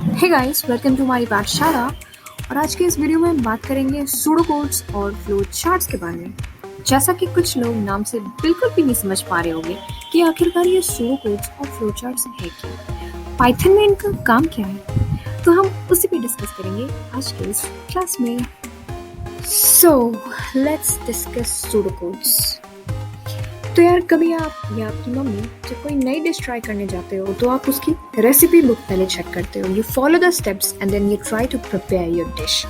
Hey guys, welcome to हमारी पाठशाला। और आज के इस वीडियो में हम बात करेंगे सूडो कोड्स और फ्लो चार्ट्स के बारे में। जैसा कि कुछ लोग नाम से बिल्कुल भी नहीं समझ पा रहे होंगे कि आखिरकार ये सूडो कोड्स और फ्लो चार्ट्स है क्या, पाइथन में इनका काम क्या है, तो हम उसी पे डिस्कस करेंगे आज के इस क्लास में। So let's discuss pseudo codes. तो यार, कभी आप या आपकी मम्मी जब कोई नई डिश ट्राई करने जाते हो तो आप उसकी रेसिपी बुक पहले चेक करते हो। You follow the steps and then you try to prepare your dish.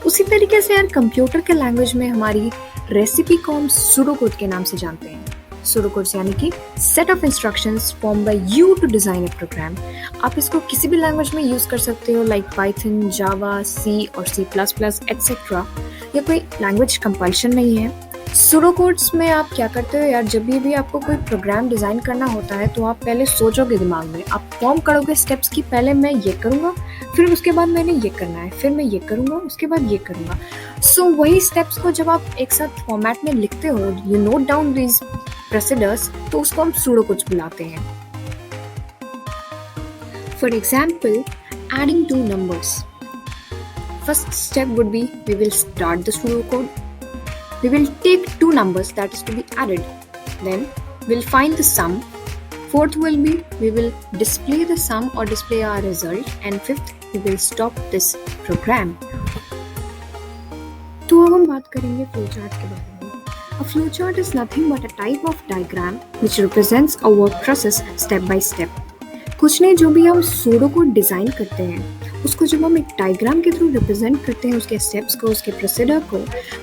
उसी तरीके से यार, कंप्यूटर के लैंग्वेज में हमारी रेसिपी को हम सूडो कोड के नाम से जानते हैं। सूडो कोड्स यानी कि set of instructions form by you to design a program. आप इसको किसी भी लैंग्वेज में यूज कर सकते हो, लाइक पाइथन, जावा, सी और C++ एटसेट्रा। या कोई लैंग्वेज कंपल्शन नहीं है। सूडो कोड्स में आप क्या करते हो यार, जब भी आपको कोई प्रोग्राम डिजाइन करना होता है तो आप पहले सोचोगे दिमाग में, आप फॉर्म करोगे स्टेप्स की, पहले मैं ये करूंगा, फिर उसके बाद मैंने ये करना है, फिर मैं ये करूंगा, उसके बाद ये करूंगा। सो वही स्टेप्स को जब आप एक साथ फॉर्मेट में लिखते हो, you note down these procedures, तो उसको हम सूडो कोड्स बुलाते हैं। For example, adding two numbers. First step would be, we will start the pseudo code. We will take two numbers that is to be added. Then we'll find the sum. Fourth will be, we will display the sum or display our result. And fifth, we will stop this program. तो अब हम बात करेंगे flowchart के बारे में. A flowchart is nothing but a type of diagram which represents a work process step by step. कुछ नहीं, जो भी हम सूडो कोड डिजाइन करते हैं उसको जब हम एक डायग्राम के थ्रू रिप्रेजेंट करते हैं, उसके स्टेप्स को, उसके प्रोसीजर को,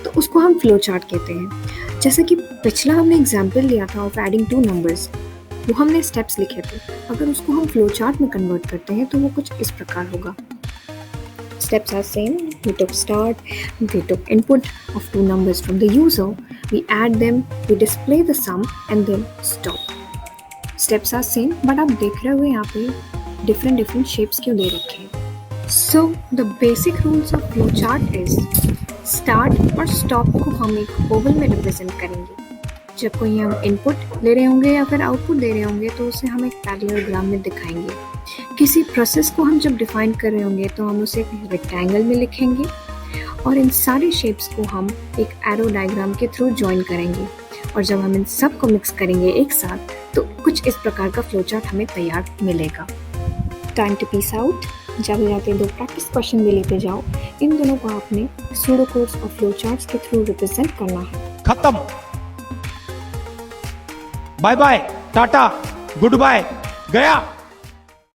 तो उसको हम फ्लो चार्ट कहते हैं। जैसे कि पिछला हमने एग्जांपल लिया था ऑफ एडिंग टू नंबर्स, वो हमने स्टेप्स लिखे थे। अगर उसको हम फ्लो चार्ट में कन्वर्ट करते हैं तो वो कुछ इस प्रकार होगा। Steps are same. We took start, we took input of two numbers from the user, we add them, we display the sum and then stop. Steps are same, but आप देख रहे हो यहाँ पे different shapes क्यों दे रखे हैं। So the basic rules of flowchart is start और stop को हम एक ओवल में रिप्रेजेंट करेंगे। जब कोई हम इनपुट ले रहे होंगे या फिर आउटपुट दे रहे होंगे तो उसे हम एक पैरेललोग्राम में दिखाएंगे। किसी प्रोसेस को हम जब डिफाइन कर रहे होंगे तो हम उसे एक रेक्टेंगल में लिखेंगे और इन सारे शेप्स को हम एक एरो डायग्राम के थ्रू ज्वाइन करेंगे। और जब हम इन सब को मिक्स करेंगे एक साथ तो कुछ इस प्रकार का फ्लोचार्ट हमें तैयार मिलेगा। Time to peace out. जाते जाते दो प्रैक्टिस क्वेश्चन भी लेते जाओ। इन दोनों को आपने सूडो कोड्स और फ्लोचार्ट्स के थ्रू रिप्रेजेंट करना है। खत्म। बाय बाय, टाटा, गुड बाय, गया।